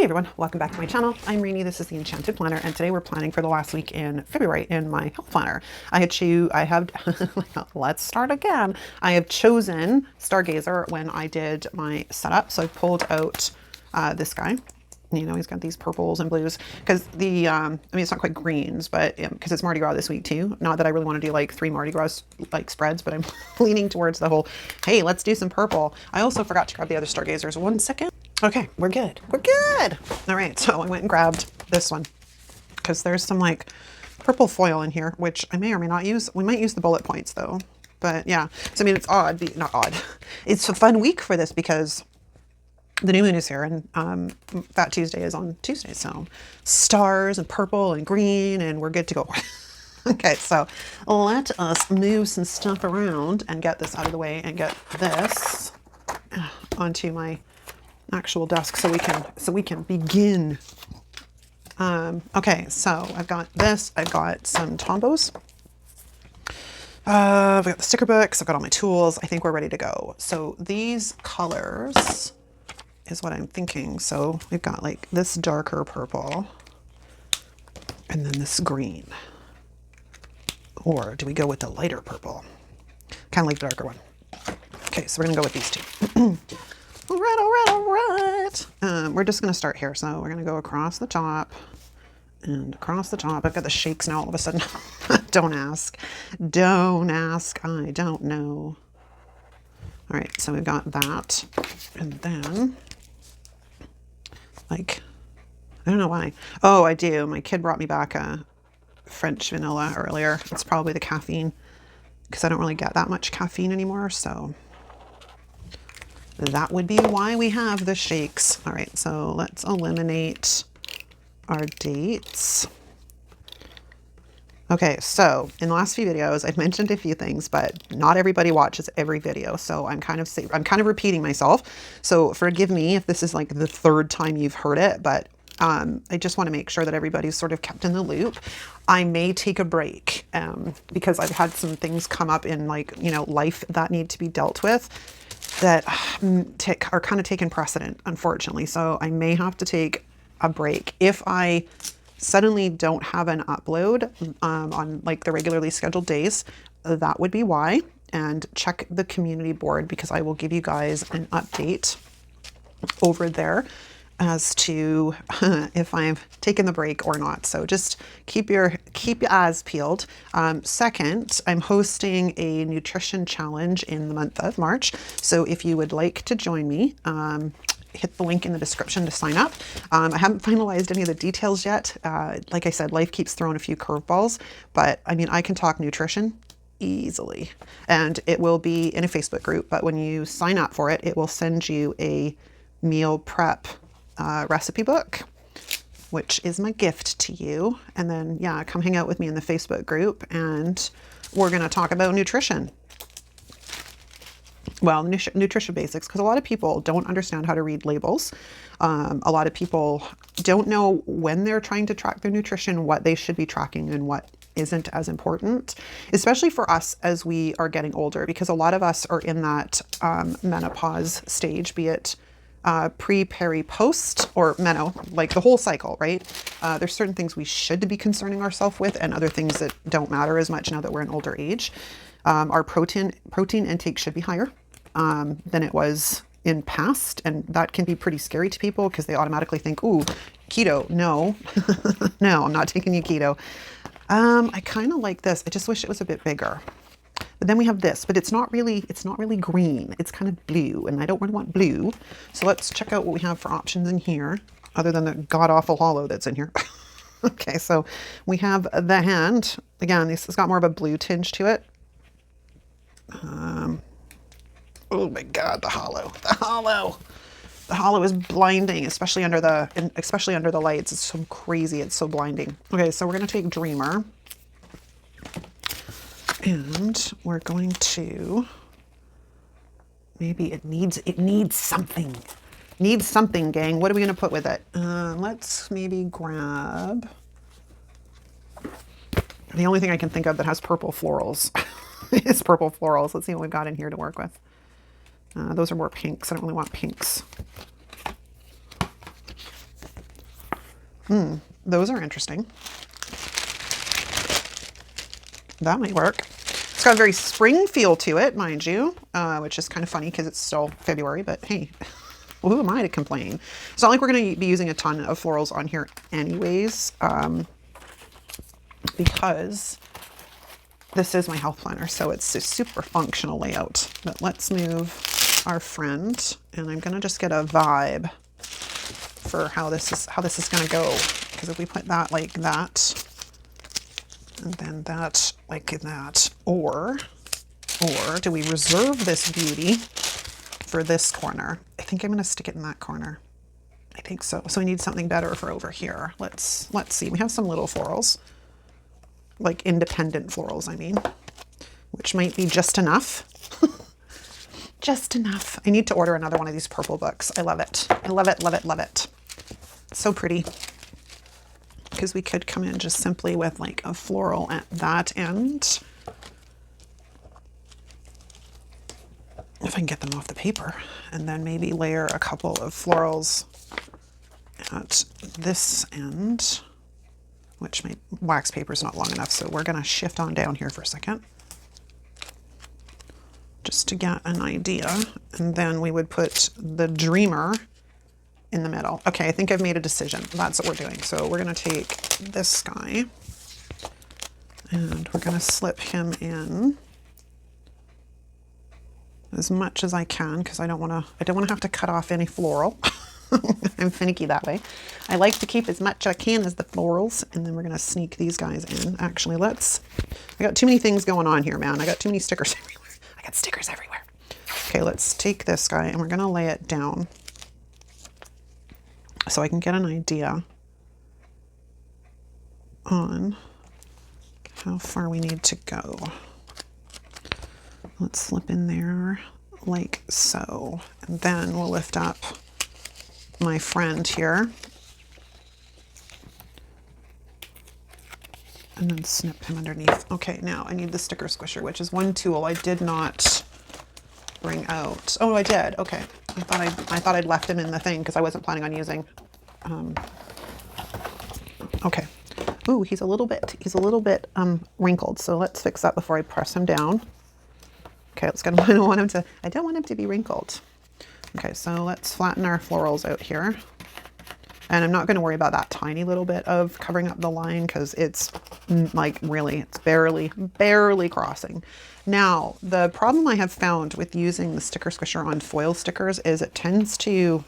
everyone, welcome back to my channel. I'm Reenie, this is the Enchanted Planner, and today we're planning for the last week in February in my health planner. Let's start again. I have chosen Stargazer when I did my setup, so I pulled out this guy. You know, he's got these purples and blues because the, I mean, it's not quite greens, but because it's Mardi Gras this week too. Not that I really want to do like 3 Mardi Gras like spreads, but I'm leaning towards the whole, hey, let's do some purple. I also forgot to grab the other Stargazers. 1 second. Okay, we're good. We're good. All right, so I went and grabbed this one because there's some like purple foil in here, which I may or may not use. We might use the bullet points though, but yeah. So I mean, it's odd, not odd. It's a fun week for this because the new moon is here and Fat Tuesday is on Tuesday. So stars and purple and green and we're good to go. Okay, so let us move some stuff around and get this out of the way and get this onto my actual desk so we can begin. Okay, so I've got this, I've got some Tombos. I've got the sticker books, I've got all my tools. I think we're ready to go. So these colors is what I'm thinking. So we've got like this darker purple and then this green. Or do we go with the lighter purple? Kind of like the darker one. Okay, so we're gonna go with these two. All right. We're just gonna start here. So we're gonna go across the top and across the top. I've got the shakes now all of a sudden. Don't ask. Don't ask. I don't know. All right, so we've got that. And then like, I don't know why. Oh, I do. My kid brought me back a French vanilla earlier. It's probably the caffeine because I don't really get that much caffeine anymore. So that would be why we have the shakes. All right, so let's eliminate our dates. Okay, so in the last few videos, I've mentioned a few things, but not everybody watches every video. So I'm kind of repeating myself. So forgive me if this is like the 3rd time you've heard it, but I just want to make sure that everybody's sort of kept in the loop. I may take a break because I've had some things come up in like, you know, life that need to be dealt with that are kind of taking precedent, unfortunately. So I may have to take a break. If I suddenly don't have an upload on like the regularly scheduled days, that would be why. And check the community board because I will give you guys an update over there as to if I've taken the break or not. So just keep your eyes peeled. Second, I'm hosting a nutrition challenge in the month of March. So if you would like to join me, hit the link in the description to sign up. I haven't finalized any of the details yet. Like I said, life keeps throwing a few curveballs, but I mean, I can talk nutrition easily, and it will be in a Facebook group. But when you sign up for it, it will send you a meal prep recipe book, which is my gift to you. And then, yeah, come hang out with me in the Facebook group and we're going to talk about nutrition. Well, nutrition basics, because a lot of people don't understand how to read labels. A lot of people don't know when they're trying to track their nutrition, what they should be tracking and what isn't as important, especially for us as we are getting older, because a lot of us are in that menopause stage, be it pre, peri, post, or meno, like the whole cycle, right? There's certain things we should be concerning ourselves with and other things that don't matter as much now that we're in older age. Our protein intake should be higher than it was in past. And that can be pretty scary to people because they automatically think, ooh, keto. No, no, I'm not taking you keto. I kind of like this. I just wish it was a bit bigger. But then we have this, but it's not really green. It's kind of blue, and I don't really want blue. So let's check out what we have for options in here, other than the god-awful hollow that's in here. Okay, so we have the hand. Again, this has got more of a blue tinge to it. Oh my God, the hollow. The hollow is blinding, especially under the lights. It's so crazy. It's so blinding. Okay, so we're going to take Dreamer. And we're going to, maybe it needs something. Needs something, gang. What are we going to put with it? Let's maybe grab, the only thing I can think of that has purple florals is purple florals. Let's see what we've got in here to work with. Those are more pinks. I don't really want pinks. Those are interesting. That might work. It's got a very spring feel to it, mind you, which is kind of funny because it's still February, but hey, who am I to complain? It's not like we're going to be using a ton of florals on here anyways, because this is my health planner, so it's a super functional layout. But let's move our friend, and I'm going to just get a vibe for how this is going to go. Because if we put that like that, and then that like that, or do we reserve this beauty for this corner? I think I'm going to stick it in that corner. I think so. So we need something better for over here. Let's see. We have some little florals, like independent florals, I mean, which might be just enough. Just enough. I need to order another one of these purple books. I love it. I love it, love it, love it. So pretty. Because we could come in just simply with like a floral at that end. If I can get them off the paper. And then maybe layer a couple of florals at this end, which my wax paper is not long enough. So we're going to shift on down here for a second, just to get an idea. And then we would put the dreamer in the middle. Okay, I think I've made a decision. That's what we're doing. So we're going to take this guy and we're going to slip him in as much as I can, because I don't want to have to cut off any floral. I'm finicky that way. I like to keep as much I can as the florals, and then we're going to sneak these guys in. Actually, I got too many things going on here, man. I got too many stickers everywhere. I got stickers everywhere. Okay, let's take this guy and we're going to lay it down so I can get an idea on how far we need to go. Let's slip in there like so. And then we'll lift up my friend here and then snip him underneath. Okay, now I need the sticker squisher, which is one tool I did not bring out. Oh, I did. Okay. I thought I'd left him in the thing because I wasn't planning on using. Okay. Ooh, he's a little bit wrinkled. So let's fix that before I press him down. Okay, I don't want him to be wrinkled. Okay, so let's flatten our florals out here. And I'm not going to worry about that tiny little bit of covering up the line because it's like really, it's barely crossing. Now, the problem I have found with using the sticker squisher on foil stickers is it tends to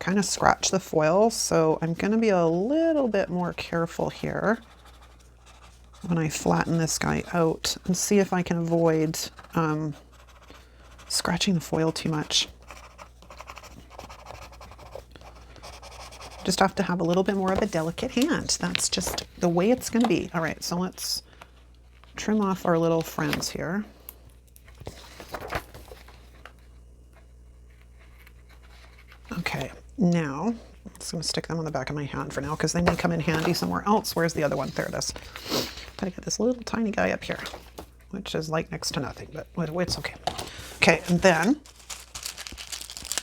kind of scratch the foil. So I'm going to be a little bit more careful here when I flatten this guy out and see if I can avoid scratching the foil too much. Just have to have a little bit more of a delicate hand. That's just the way it's going to be. All right, so let's trim off our little friends here. Okay, now I'm just going to stick them on the back of my hand for now because they may come in handy somewhere else. Where's the other one? There it is. Gotta get this little tiny guy up here, which is like next to nothing, but it's okay. Okay, and then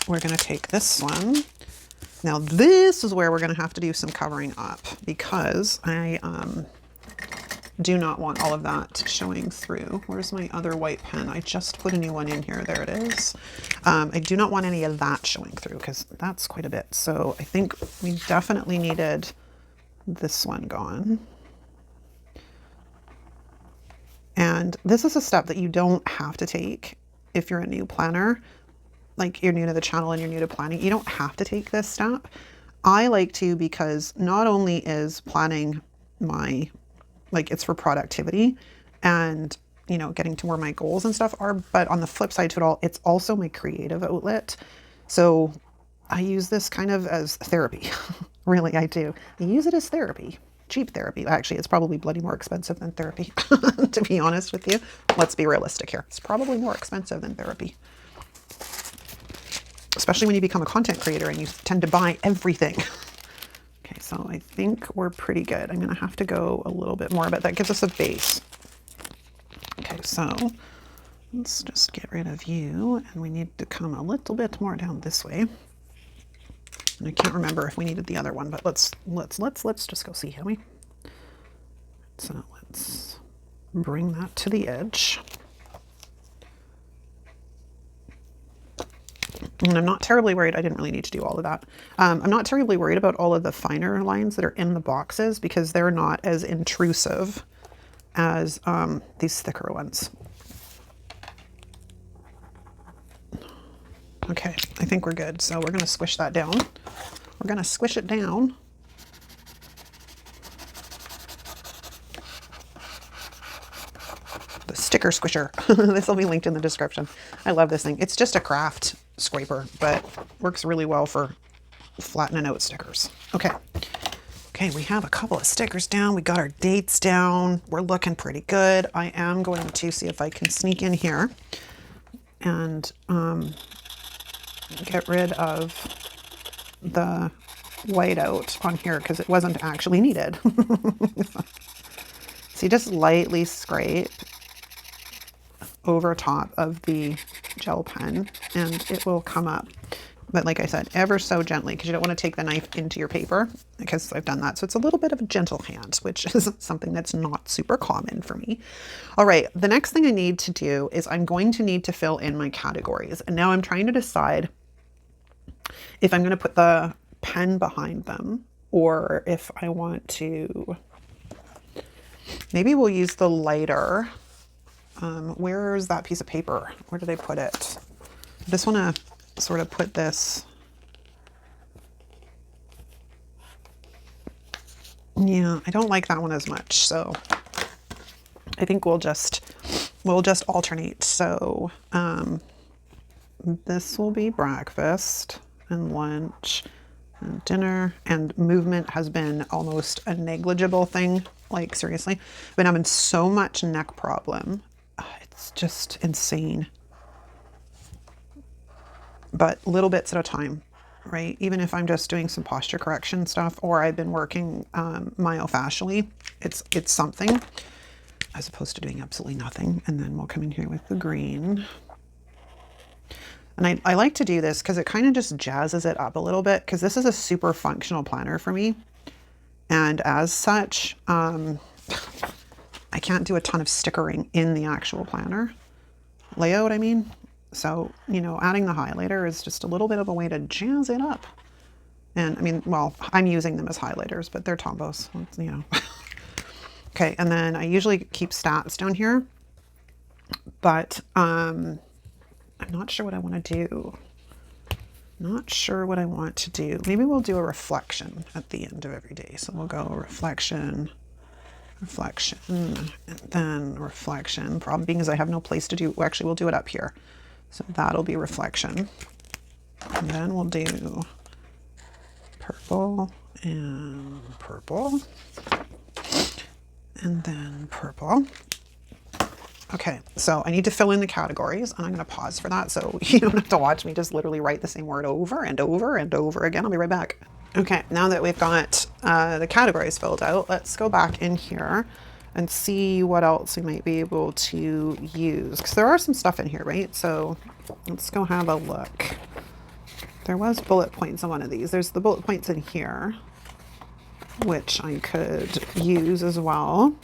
we're going to take this one. Now this is where we're going to have to do some covering up because I do not want all of that showing through. Where's my other white pen? I just put a new one in here. There it is. I do not want any of that showing through because that's quite a bit. So I think we definitely needed this one gone. And this is a step that you don't have to take if you're a new planner. Like you're new to the channel and you're new to planning, you don't have to take this step. I like to because not only is planning it's for productivity and, you know, getting to where my goals and stuff are, but on the flip side to it all, it's also my creative outlet. So I use this kind of as therapy. Really, I do. I use it as therapy. Cheap therapy. Actually, it's probably bloody more expensive than therapy, to be honest with you. Let's be realistic here. It's probably more expensive than therapy. Especially when you become a content creator and you tend to buy everything. Okay, so I think we're pretty good. I'm going to have to go a little bit more, but that gives us a base. Okay, so let's just get rid of you. And we need to come a little bit more down this way. And I can't remember if we needed the other one, but let's just go see, shall we? So let's bring that to the edge. And I'm not terribly worried. I didn't really need to do all of that. I'm not terribly worried about all of the finer lines that are in the boxes because they're not as intrusive as these thicker ones. Okay, I think we're good. So we're going to squish that down. We're going to squish it down. The sticker squisher. This will be linked in the description. I love this thing. It's just a craft scraper, but works really well for flattening out stickers. Okay. Okay, we have a couple of stickers down. We got our dates down. We're looking pretty good. I am going to see if I can sneak in here and get rid of the whiteout on here because it wasn't actually needed. So you just lightly scrape over top of the gel pen and it will come up. But like I said, ever so gently because you don't want to take the knife into your paper because I've done that. So it's a little bit of a gentle hand, which is something that's not super common for me. All right, the next thing I need to do is I'm going to need to fill in my categories. And now I'm trying to decide if I'm going to put the pen behind them or if I want to, maybe we'll use the lighter. Where's that piece of paper? Where did I put it? I just want to sort of put this. Yeah, I don't like that one as much. So I think we'll just alternate. So this will be breakfast and lunch and dinner, and movement has been almost a negligible thing. Like seriously, I've been having so much neck problem. It's just insane. But little bits at a time, right? Even if I'm just doing some posture correction stuff or I've been working myofascially, it's something as opposed to doing absolutely nothing. And then we'll come in here with the green. And I like to do this because it kind of just jazzes it up a little bit because this is a super functional planner for me. And as such, I can't do a ton of stickering in the actual planner layout, I mean. So, you know, adding the highlighter is just a little bit of a way to jazz it up. And I mean, well, I'm using them as highlighters, but they're Tombos, you know. Okay, and then I usually keep stats down here, but I'm not sure what I want to do. Not sure what I want to do. Maybe we'll do a reflection at the end of every day. So we'll go reflection, reflection, and then reflection. Problem being is I have no place to do, well, actually we'll do it up here. So that'll be reflection. And then we'll do purple and purple. And then purple. Okay, so I need to fill in the categories and I'm gonna pause for that so you don't have to watch me just literally write the same word over and over and over again. I'll be right back. Okay, now that we've got the categories filled out, let's go back in here and see what else we might be able to use. Because there are some stuff in here, right? So let's go have a look. There was bullet points on one of these. There's the bullet points in here, which I could use as well.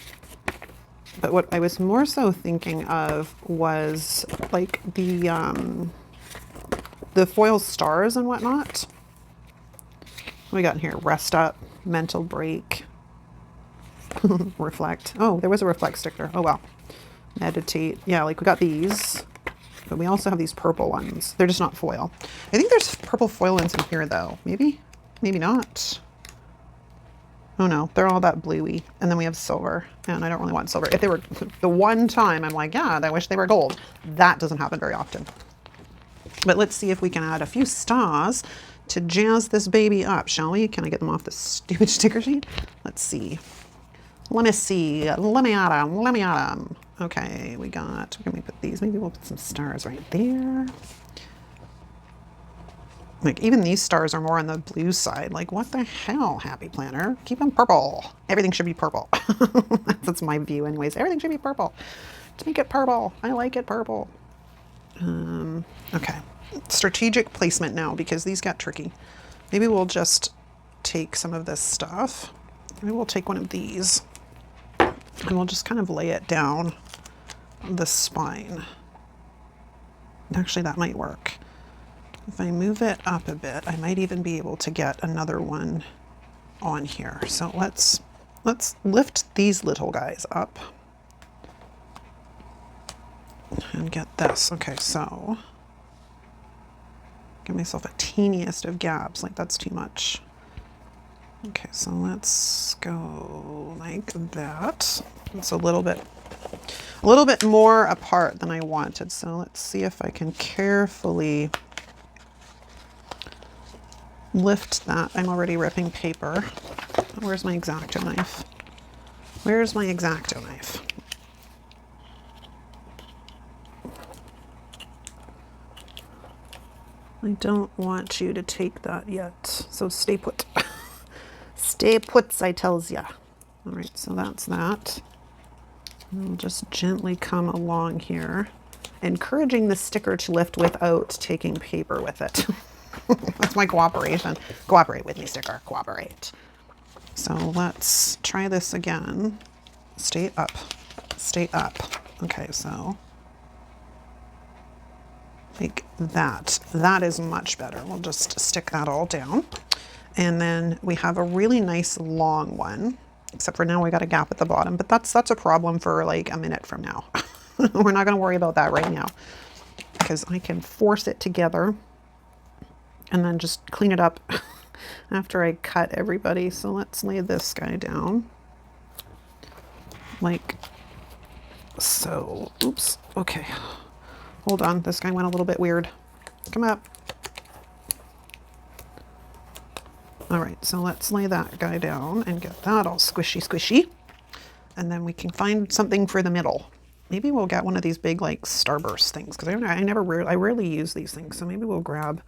But what I was more so thinking of was like the foil stars and whatnot. What we got in here? Rest up, mental break, reflect. Oh, there was a reflect sticker. Oh, wow. Meditate. Yeah, like we got these, but we also have these purple ones. They're just not foil. I think there's purple foil ones in here though. Maybe, maybe not. Oh no, they're all that bluey. And then we have silver, and I don't really want silver. If they were the one time I'm like, yeah, I wish they were gold. That doesn't happen very often. But let's see if we can add a few stars to jazz this baby up, shall we? Can I get them off the stupid sticker sheet? Let's see. Let me see. Let me add them. Let me add them. Okay, we got, where can we put these? Maybe we'll put some stars right there. Like even these stars are more on the blue side. Like what the hell, Happy Planner? Keep them purple. Everything should be purple. That's my view anyways. Everything should be purple. Let's make it purple. I like it purple. Okay. Strategic placement now because these got tricky. Maybe we'll just take some of this stuff. Maybe we'll take one of these and we'll just kind of lay it down the spine. Actually, that might work. If I move it up a bit, I might even be able to get another one on here. So let's lift these little guys up and get this. Okay, so give myself a teeniest of gaps, like that's too much. Okay, so let's go like that. It's a little bit more apart than I wanted. So let's see if I can carefully lift that. I'm already ripping paper. Where's my X-Acto knife? Where's my X-Acto knife? I don't want you to take that yet. So stay put. Stay put, I tells ya. All right, so that's that. And we'll just gently come along here, encouraging the sticker to lift without taking paper with it. That's my cooperation. Cooperate with me, sticker. Cooperate. So let's try this again. Stay up. Stay up. Okay, so like that. That is much better. We'll just stick that all down. And then we have a really nice long one, except for now we got a gap at the bottom, but that's a problem for like a minute from now. We're not gonna worry about that right now because I can force it together and then just clean it up after I cut everybody. So let's lay this guy down like so. Oops, okay. Hold on, this guy went a little bit weird. Come up. All right, so let's lay that guy down and get that all squishy, squishy. And then we can find something for the middle. Maybe we'll get one of these big like starburst things because I rarely use these things. So maybe we'll grab,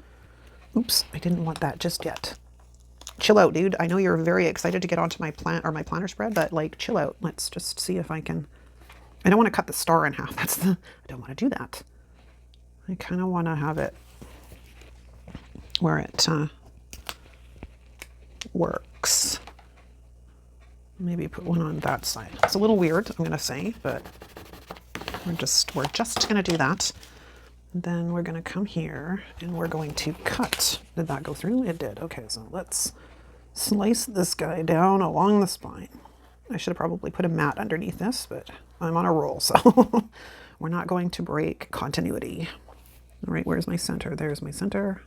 oops, I didn't want that just yet. Chill out, dude. I know you're very excited to get onto my planner spread, but like chill out. Let's just see if I can, I don't want to cut the star in half. I don't want to do that. I kind of want to have it where it works. Maybe put one on that side. It's a little weird, I'm going to say, but we're just going to do that. And then we're going to come here and we're going to cut. Did that go through? It did. Okay, so let's slice this guy down along the spine. I should have probably put a mat underneath this, but I'm on a roll, so we're not going to break continuity. All right, where's my center? There's my center.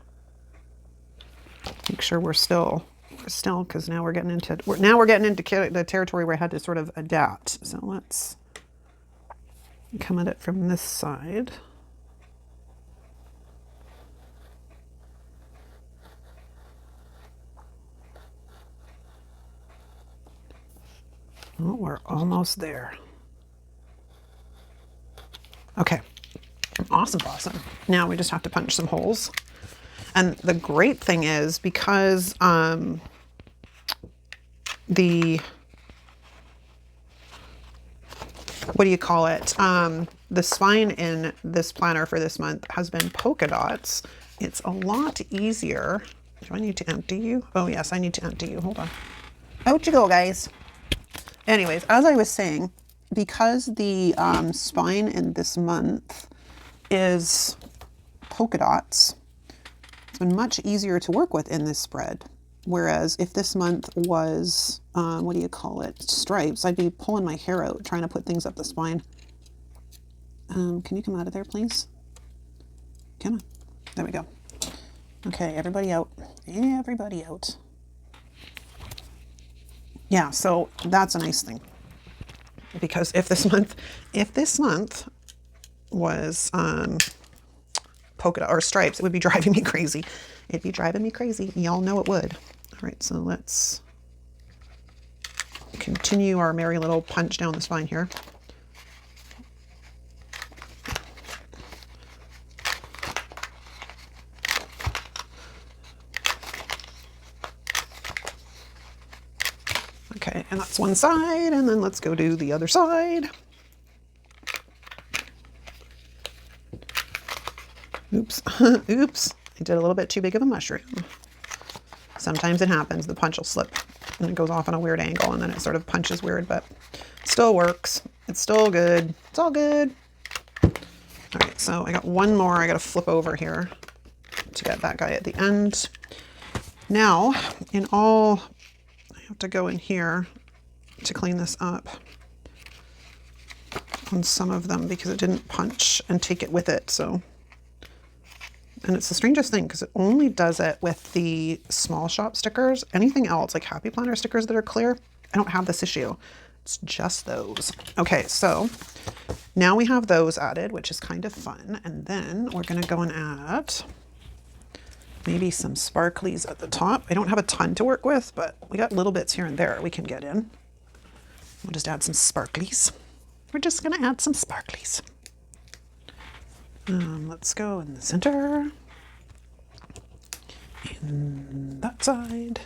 Make sure we're still, because now we're getting into the territory where I had to sort of adapt. So let's come at it from this side. Oh, we're almost there. Okay, awesome. Now we just have to punch some holes. And the great thing is because what do you call it? The spine in this planner for this month has been polka dots. It's a lot easier. Do I need to empty you? Oh yes, I need to empty you. Hold on. Out you go, guys. Anyways, as I was saying, because the spine in this month is polka dots, it's been much easier to work with in this spread. Whereas if this month was, what do you call it, stripes, I'd be pulling my hair out trying to put things up the spine. Can you come out of there, please? Come on. There we go. Okay, everybody out. Everybody out. Yeah, so that's a nice thing. Because if this month was polka dot or stripes, it would be driving me crazy. It'd be driving me crazy. Y'all know it would. All right, so let's continue our merry little punch down the spine here. Okay, and that's one side, and then let's go do the other side. Oops, oops, I did a little bit too big of a mushroom. Sometimes it happens. The punch will slip and it goes off on a weird angle and then it sort of punches weird, but still works. It's still good. It's all good. All right, so I got one more. I got to flip over here to get that guy at the end. Now, I have to go in here to clean this up on some of them because it didn't punch and take it with it. So, and it's the strangest thing because it only does it with the small shop stickers. Anything else, like Happy Planner stickers that are clear, I don't have this issue. It's just those. Okay, so now we have those added, which is kind of fun. And then we're gonna go and add maybe some sparklies at the top. I don't have a ton to work with, but we got little bits here and there we can get in. We'll just add some sparklies. We're just gonna add some sparklies. Let's go in the center. In that side.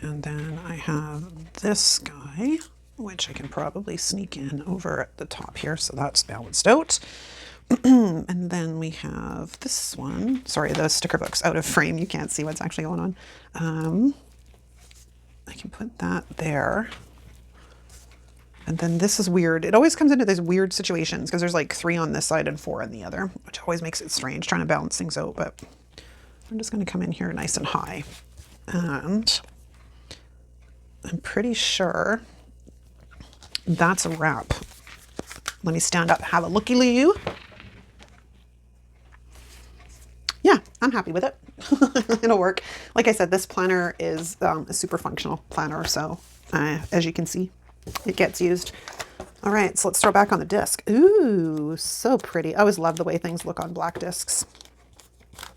And then I have this guy, which I can probably sneak in over at the top here. So that's balanced out. And then we have this one. Sorry, the sticker book's out of frame. You can't see what's actually going on. I can put that there. And then this is weird. It always comes into these weird situations because there's like 3 on this side and 4 on the other, which always makes it strange trying to balance things out. But I'm just going to come in here nice and high. And I'm pretty sure that's a wrap. Let me stand up, have a looky-loo. Yeah, I'm happy with it. It'll work. Like I said, this planner is a super functional planner. So as you can see, it gets used. All right, so let's throw back on the disc. Ooh, so pretty. I always love the way things look on black discs.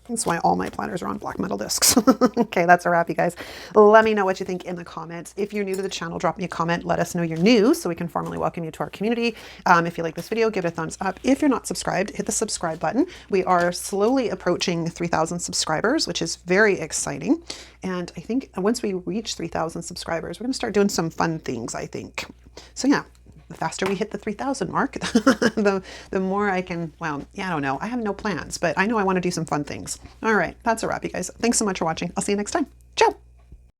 That's why all my planners are on black metal discs. Okay, that's a wrap, you guys. Let me know what you think in the comments. If you're new to the channel, drop me a comment. Let us know you're new so we can formally welcome you to our community. If you like this video, give it a thumbs up. If you're not subscribed, hit the subscribe button. We are slowly approaching 3,000 subscribers, which is very exciting. And I think once we reach 3,000 subscribers, we're going to start doing some fun things, I think. So yeah. The faster we hit the 3,000 mark, the more I can, well, yeah, I don't know. I have no plans, but I know I want to do some fun things. All right, that's a wrap, you guys. Thanks so much for watching. I'll see you next time. Ciao.